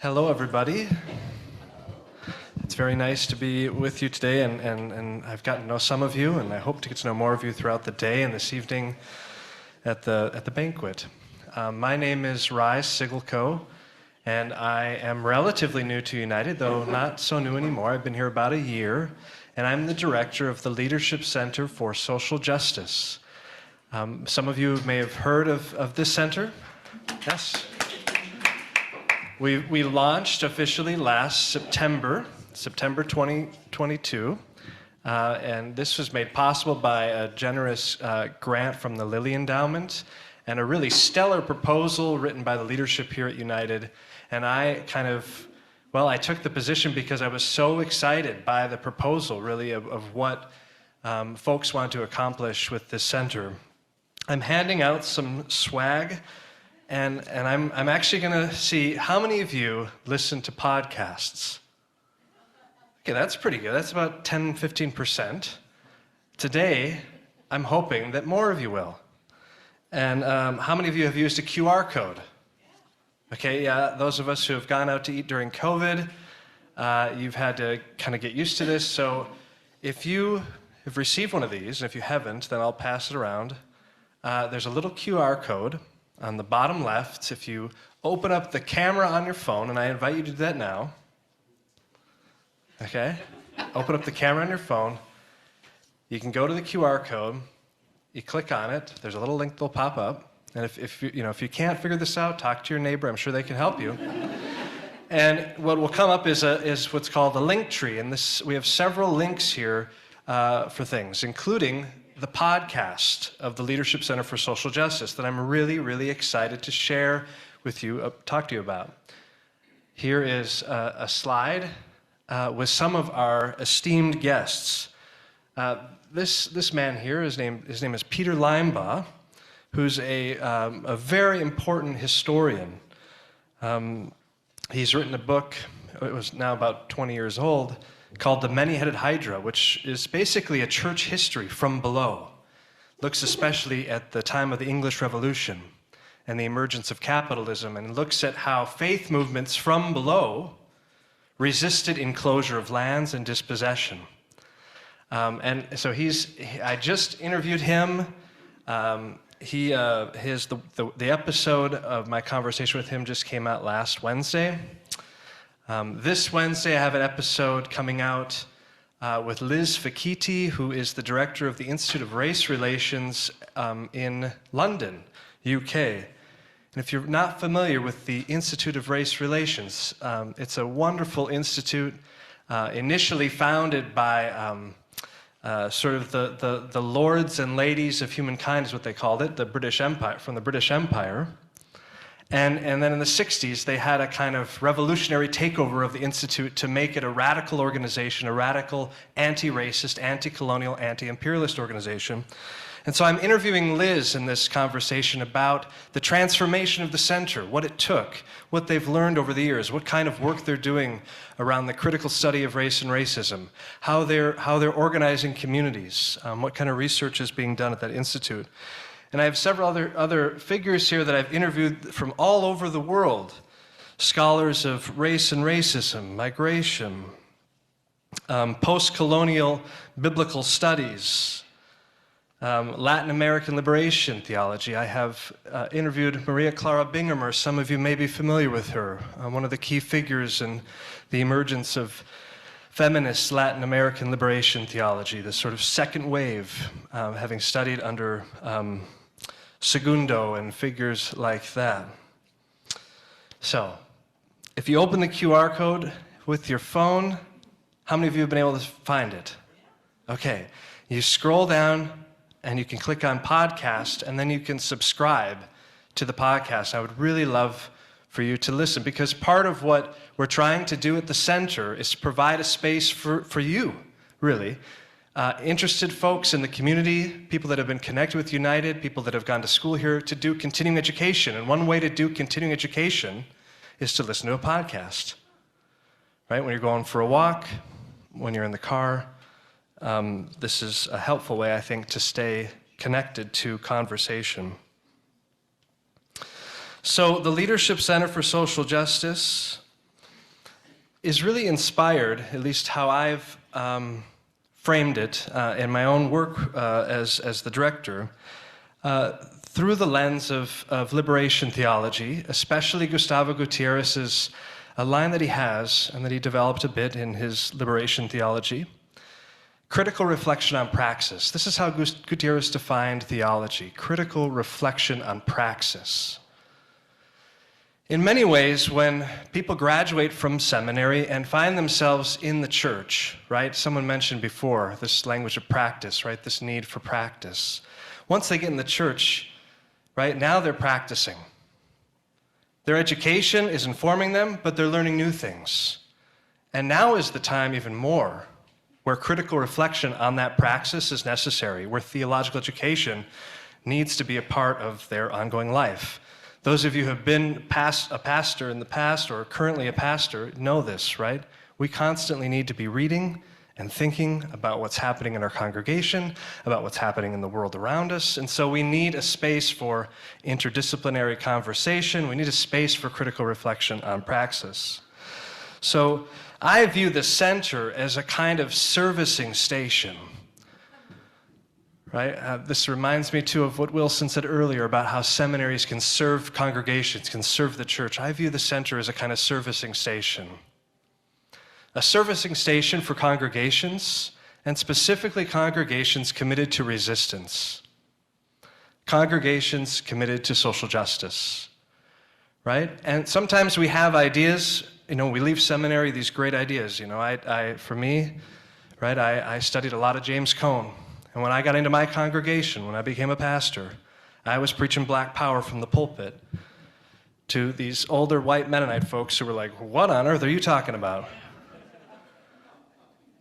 Hello, everybody. It's very nice to be with you today, and I've gotten to know some of you, and I hope to get to know more of you throughout the day and this evening at the banquet. My name is Siggelkow, and I am relatively new to United, though not so new anymore. I've been here about a year, and I'm the director of the Leadership Center for Social Justice. Some of you may have heard of this center. Yes. We launched officially last September 2022, and this was made possible by a generous grant from the Lilly Endowment and a really stellar proposal written by the leadership here at United. And I took the position because I was so excited by the proposal, really, of what folks want to accomplish with this center. I'm handing out some swag. And I'm actually going to see how many of you listen to podcasts. Okay, that's pretty good. That's about 10-15%. Today, I'm hoping that more of you will. And how many of you have used a QR code? Okay, yeah, those of us who have gone out to eat during COVID, you've had to kind of get used to this. So if you have received one of these, and if you haven't, then I'll pass it around. There's a little QR code on the bottom left. If you open up the camera on your phone, and I invite you to do that now. Okay? Open up the camera on your phone. You can go to the QR code. You click on it. There's a little link that'll pop up. And if you can't figure this out, talk to your neighbor. I'm sure they can help you. And what will come up is what's called the link tree. And we have several links here for things, including the podcast of the Leadership Center for Social Justice that I'm really, really excited to share with you, talk to you about. Here is a slide with some of our esteemed guests. This man here, his name is Peter Linebaugh, who's a very important historian. He's written a book, it was now about 20 years old, called The Many-Headed Hydra, which is basically a church history from below. Looks especially at the time of the English Revolution and the emergence of capitalism, and looks at how faith movements from below resisted enclosure of lands and dispossession. And so I just interviewed him. The episode of my conversation with him just came out last Wednesday. This Wednesday, I have an episode coming out with Liz Fakiti, who is the director of the Institute of Race Relations in London, UK. And if you're not familiar with the Institute of Race Relations, it's a wonderful institute initially founded by sort of the lords and ladies of humankind, is what they called it, the British Empire, from the British Empire. And then in the 60s, they had a kind of revolutionary takeover of the Institute to make it a radical organization, a radical anti-racist, anti-colonial, anti-imperialist organization. And so I'm interviewing Liz in this conversation about the transformation of the center, what it took, what they've learned over the years, what kind of work they're doing around the critical study of race and racism, how they're organizing communities, what kind of research is being done at that institute. And I have several other figures here that I've interviewed from all over the world. Scholars of race and racism, migration, post-colonial biblical studies, Latin American liberation theology. I have interviewed Maria Clara Bingamer. Some of you may be familiar with her, one of the key figures in the emergence of feminist Latin American liberation theology, this sort of second wave, having studied under Segundo and figures like that. So, if you open the QR code with your phone, how many of you have been able to find it? Okay, you scroll down and you can click on podcast, and then you can subscribe to the podcast. I would really love for you to listen, because part of what we're trying to do at the center is to provide a space for you, really. Interested folks in the community, people that have been connected with United, people that have gone to school here, to do continuing education. And one way to do continuing education is to listen to a podcast, right? When you're going for a walk, when you're in the car, this is a helpful way, I think, to stay connected to conversation. So the Leadership Center for Social Justice is really inspired, at least how I've framed it in my own work as the director, through the lens of liberation theology, especially Gustavo Gutierrez's a line that he has and that he developed a bit in his liberation theology. Critical reflection on praxis. This is how Gutierrez defined theology. Critical reflection on praxis. In many ways, when people graduate from seminary and find themselves in the church, right? Someone mentioned before this language of practice, right? This need for practice. Once they get in the church, right, now they're practicing. Their education is informing them, but they're learning new things. And now is the time even more where critical reflection on that praxis is necessary, where theological education needs to be a part of their ongoing life. Those of you who have been a pastor in the past or currently a pastor know this, right? We constantly need to be reading and thinking about what's happening in our congregation, about what's happening in the world around us. And so we need a space for interdisciplinary conversation. We need a space for critical reflection on praxis. So I view the center as a kind of servicing station, right? This reminds me too of what Wilson said earlier about how seminaries can serve congregations, can serve the church. I view the center as a kind of servicing station. A servicing station for congregations, and specifically congregations committed to resistance. Congregations committed to social justice, right? And sometimes we have ideas, we leave seminary, these great ideas. For me, right, I studied a lot of James Cone. And when I got into my congregation, when I became a pastor, I was preaching black power from the pulpit to these older white Mennonite folks who were like, what on earth are you talking about?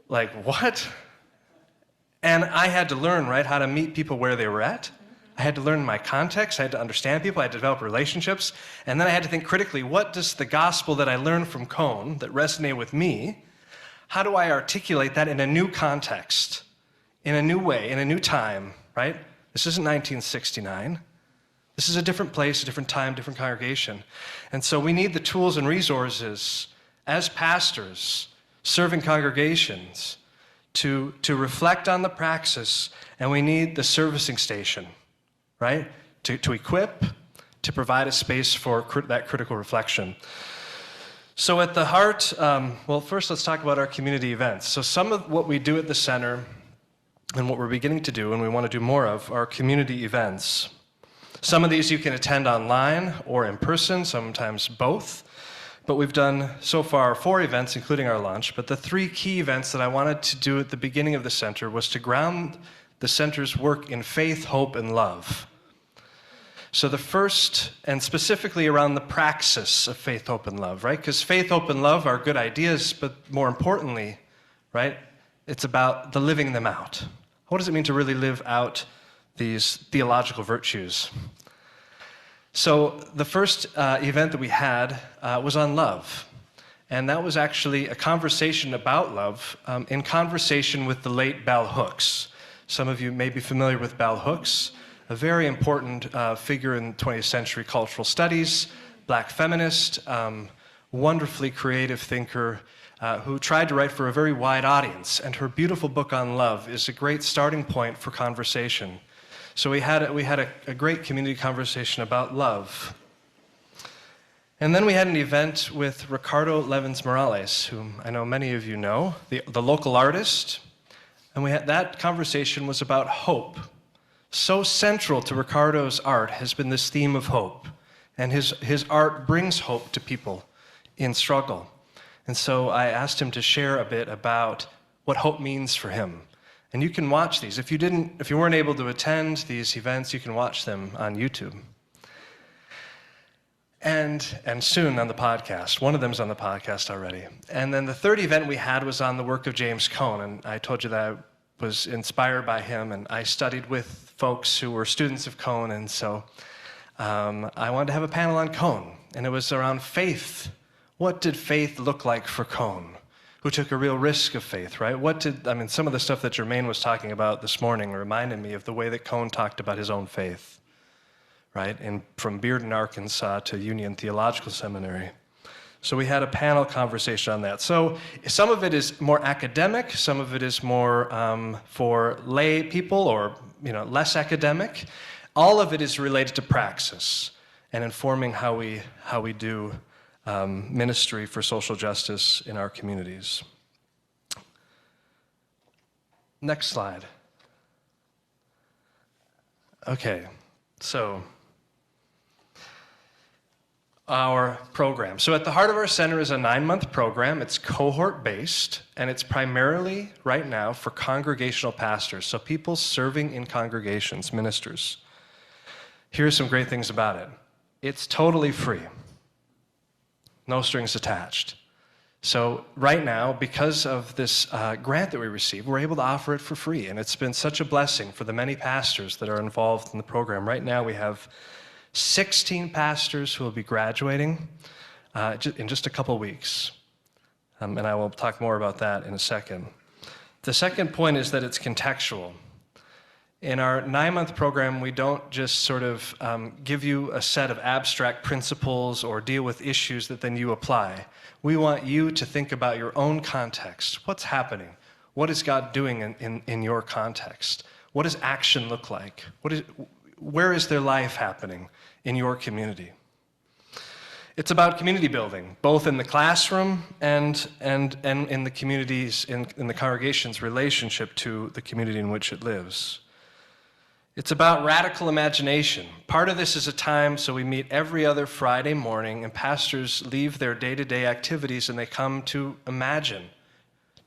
Like, what? And I had to learn, right, how to meet people where they were at. I had to learn my context. I had to understand people. I had to develop relationships. And then I had to think critically, what does the gospel that I learned from Cone that resonated with me, how do I articulate that in a new context, in a new way, in a new time, right? This isn't 1969. This is a different place, a different time, different congregation. And so we need the tools and resources as pastors serving congregations to reflect on the praxis, and we need the servicing station, right? To equip, to provide a space for that critical reflection. So at the heart, well, first let's talk about our community events. So some of what we do at the center and what we're beginning to do and we want to do more of are community events. Some of these you can attend online or in person, sometimes both. But we've done so far 4 events, including our lunch. But the 3 key events that I wanted to do at the beginning of the center was to ground the center's work in faith, hope, and love. So the first, and specifically around the praxis of faith, hope, and love, right? Because faith, hope, and love are good ideas, but more importantly, right, it's about the living them out. What does it mean to really live out these theological virtues? So the first event that we had was on love. And that was actually a conversation about love in conversation with the late Bell Hooks. Some of you may be familiar with Bell Hooks, a very important figure in 20th century cultural studies, black feminist, wonderfully creative thinker who tried to write for a very wide audience. And her beautiful book on love is a great starting point for conversation. So we had a great community conversation about love. And then we had an event with Ricardo Levins Morales, whom I know many of you know, the local artist. And that conversation was about hope. So central to Ricardo's art has been this theme of hope. And his art brings hope to people in struggle. And so I asked him to share a bit about what hope means for him. And you can watch these. If you weren't able to attend these events, you can watch them on YouTube. And soon on the podcast. One of them's on the podcast already. And then the third event we had was on the work of James Cone. And I told you that I was inspired by him. And I studied with folks who were students of Cone. And so I wanted to have a panel on Cone. And it was around faith. What did faith look like for Cone? Who took a real risk of faith, right? Some of the stuff that Jermaine was talking about this morning reminded me of the way that Cone talked about his own faith, right? And from Bearden, Arkansas to Union Theological Seminary. So we had a panel conversation on that. So some of it is more academic, some of it is more for lay people or less academic. All of it is related to praxis and informing how we do ministry for social justice in our communities. Next slide. Okay, so our program. So at the heart of our center is a 9-month program. It's cohort-based, and it's primarily, right now, for congregational pastors, so people serving in congregations, ministers. Here's some great things about it. It's totally free. No strings attached. So right now, because of this grant that we received, we're able to offer it for free, and it's been such a blessing for the many pastors that are involved in the program. Right now, we have 16 pastors who will be graduating in just a couple weeks, and I will talk more about that in a second. The second point is that it's contextual. In our 9-month program, we don't just sort of give you a set of abstract principles or deal with issues that then you apply. We want you to think about your own context. What's happening? What is God doing in your context? What does action look like? Where is their life happening in your community? It's about community building, both in the classroom and in the communities, in the congregation's relationship to the community in which it lives. It's about radical imagination. Part of this is a time, so we meet every other Friday morning, and pastors leave their day-to-day activities and they come to imagine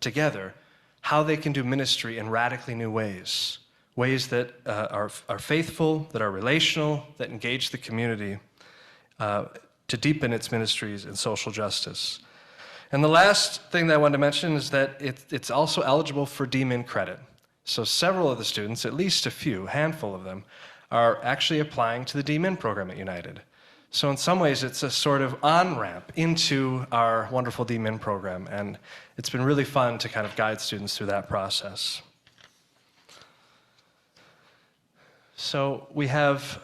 together how they can do ministry in radically new ways. Ways that are faithful, that are relational, that engage the community to deepen its ministries in social justice. And the last thing that I wanted to mention is that it's also eligible for D-Min credit. So several of the students, at least a handful of them, are actually applying to the D-Min program at United. So in some ways, it's a sort of on-ramp into our wonderful D-Min program, and it's been really fun to kind of guide students through that process. So we have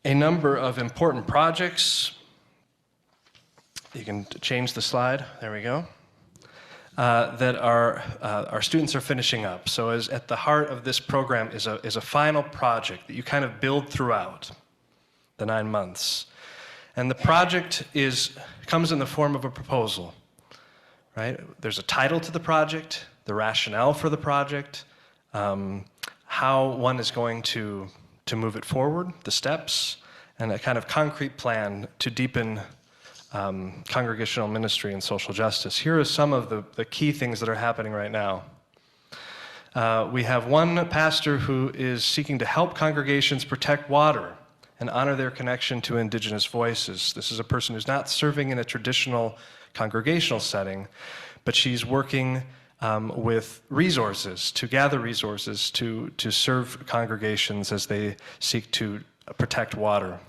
a number of important projects. You can change the slide. There we go. That our students are finishing up. So at the heart of this program is a final project that you kind of build throughout the 9 months. And the project comes in the form of a proposal, right? There's a title to the project, the rationale for the project, how one is going to move it forward, the steps, and a kind of concrete plan to deepen congregational ministry and social justice. Here are some of the key things that are happening right now. We have one pastor who is seeking to help congregations protect water and honor their connection to indigenous voices. This is a person who's not serving in a traditional congregational setting, but she's working with resources, to gather resources to serve congregations as they seek to protect water.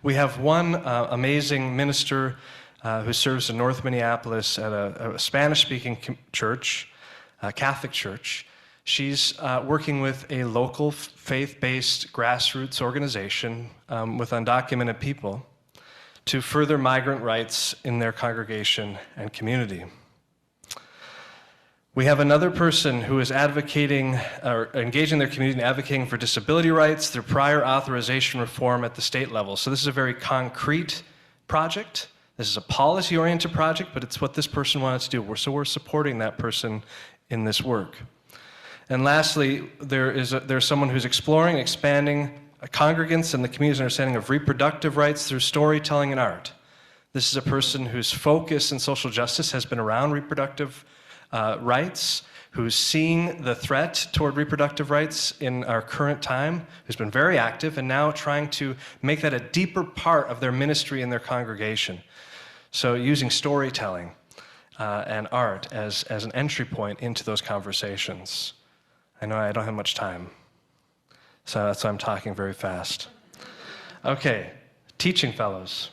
We have one amazing minister who serves in North Minneapolis at a Spanish-speaking church, a Catholic church. She's working with a local faith-based grassroots organization with undocumented people to further migrant rights in their congregation and community. We have another person who is advocating or engaging their community and advocating for disability rights through prior authorization reform at the state level. So this is a very concrete project. This is a policy-oriented project, but it's what this person wanted to do. So we're supporting that person in this work. And lastly, there's someone who's exploring and expanding congregants and the community's understanding of reproductive rights through storytelling and art. This is a person whose focus in social justice has been around reproductive rights, who's seeing the threat toward reproductive rights in our current time, who's been very active and now trying to make that a deeper part of their ministry in their congregation. So using storytelling and art as an entry point into those conversations. I know I don't have much time, so that's why I'm talking very fast. Okay, teaching fellows.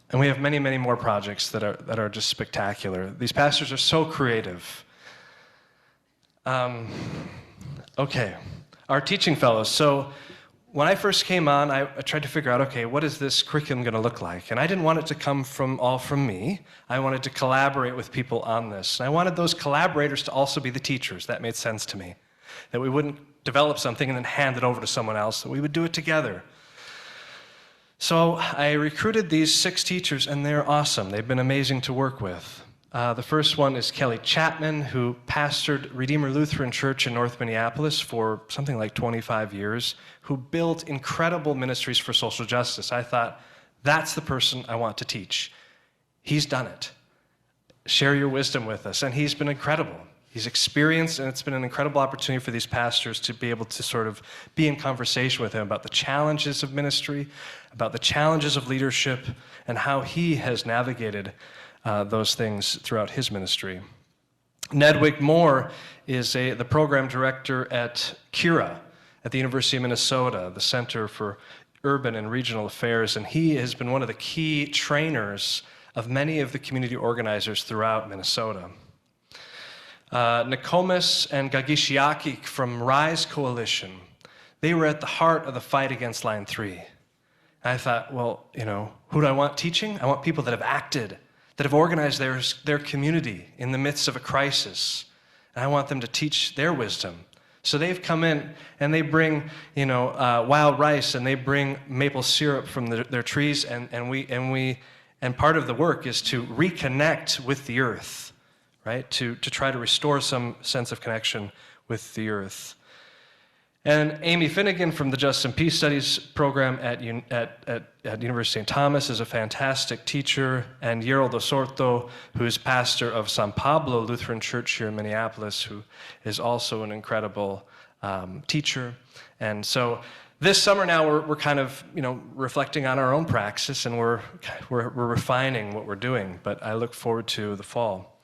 And we have many, many more projects that are just spectacular. These pastors are so creative. Okay, our teaching fellows. So when I first came on, I tried to figure out, okay, what is this curriculum going to look like? And I didn't want it to come all from me. I wanted to collaborate with people on this. And I wanted those collaborators to also be the teachers. That made sense to me. That we wouldn't develop something and then hand it over to someone else, that we would do it together. So I recruited these 6 teachers, and they're awesome. They've been amazing to work with. The first one is Kelly Chapman, who pastored Redeemer Lutheran Church in North Minneapolis for something like 25 years, who built incredible ministries for social justice. I thought, that's the person I want to teach. He's done it. Share your wisdom with us. And he's been incredible. He's experienced, and it's been an incredible opportunity for these pastors to be able to sort of be in conversation with him about the challenges of ministry, about the challenges of leadership, and how he has navigated those things throughout his ministry. Nedwick Moore is the program director at CURA at the University of Minnesota, the Center for Urban and Regional Affairs, and he has been one of the key trainers of many of the community organizers throughout Minnesota. Nokomis and Gagishiaki from Rise Coalition, they were at the heart of the fight against Line 3. And I thought, well, who do I want teaching? I want people that have acted, that have organized their community in the midst of a crisis. And I want them to teach their wisdom. So they've come in and they bring, wild rice, and they bring maple syrup from their trees, and part of the work is to reconnect with the earth, right? To try to restore some sense of connection with the earth. And Amy Finnegan from the Justice and Peace Studies program at University of St. Thomas is a fantastic teacher, and Yerol Dosorto, who is pastor of San Pablo Lutheran Church here in Minneapolis, who is also an incredible teacher. And so this summer now we're kind of reflecting on our own praxis, and we're refining what we're doing. But I look forward to the fall.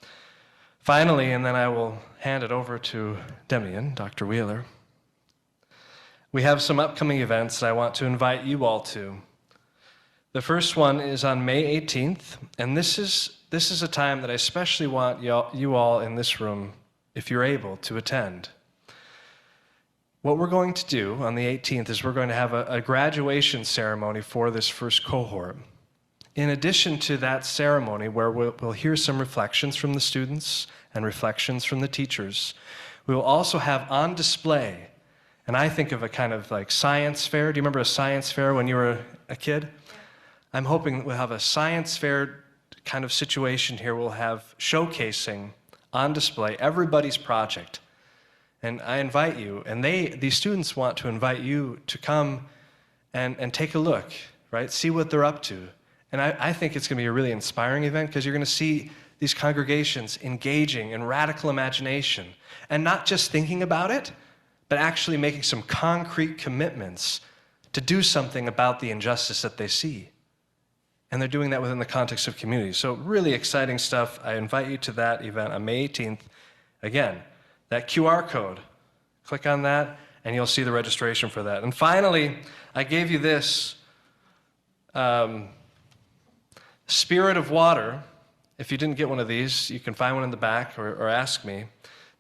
Finally, and then I will hand it over to Demian, Dr. Wheeler. We have some upcoming events that I want to invite you all to. The first one is on May 18th, and this is a time that I especially want you all in this room, if you're able, to attend. What we're going to do on the 18th is we're going to have a graduation ceremony for this first cohort. In addition to that ceremony, where we'll hear some reflections from the students and reflections from the teachers, we will also have on display, and I think of a kind of like science fair. Do you remember a science fair when you were a kid? I'm hoping we'll have a science fair kind of situation here. We'll have showcasing on display everybody's project. And I invite you, and these students want to invite you to come and take a look, right? See what they're up to. And I think it's going to be a really inspiring event, because you're going to see these congregations engaging in radical imagination, and not just thinking about it, but actually making some concrete commitments to do something about the injustice that they see. And they're doing that within the context of community. So really exciting stuff. I invite you to that event on May 18th. Again, that QR code, click on that, and you'll see the registration for that. And finally, I gave you this Spirit of Water. If you didn't get one of these, you can find one in the back or ask me.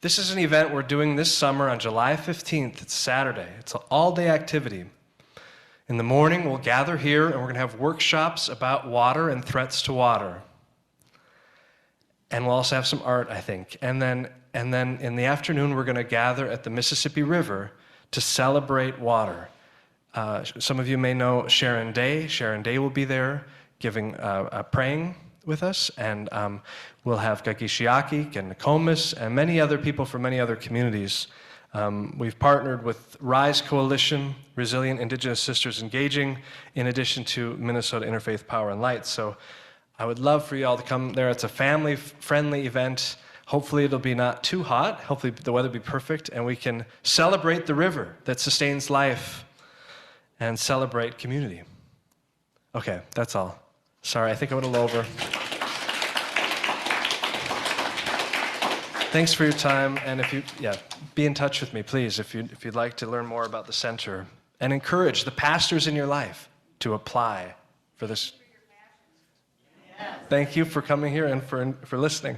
This is an event we're doing this summer on July 15th. It's Saturday. It's an all-day activity. In the morning, we'll gather here, and we're going to have workshops about water and threats to water. And we'll also have some art, I think. And then in the afternoon, we're going to gather at the Mississippi River to celebrate water. Some of you may know Sharon Day. Sharon Day will be there praying with us, and we'll have Gagishiaki and Nokomis and many other people from many other communities. We've partnered with Rise Coalition, Resilient Indigenous Sisters Engaging, in addition to Minnesota Interfaith Power and Light. So I would love for you all to come there. It's a family-friendly event. Hopefully it'll be not too hot. Hopefully the weather will be perfect, and we can celebrate the river that sustains life and celebrate community. Okay, that's all. Sorry, I think I went a little over. Thanks for your time, and be in touch with me, please, if you'd like to learn more about the center, and encourage the pastors in your life to apply for this. Thank you for coming here and for listening.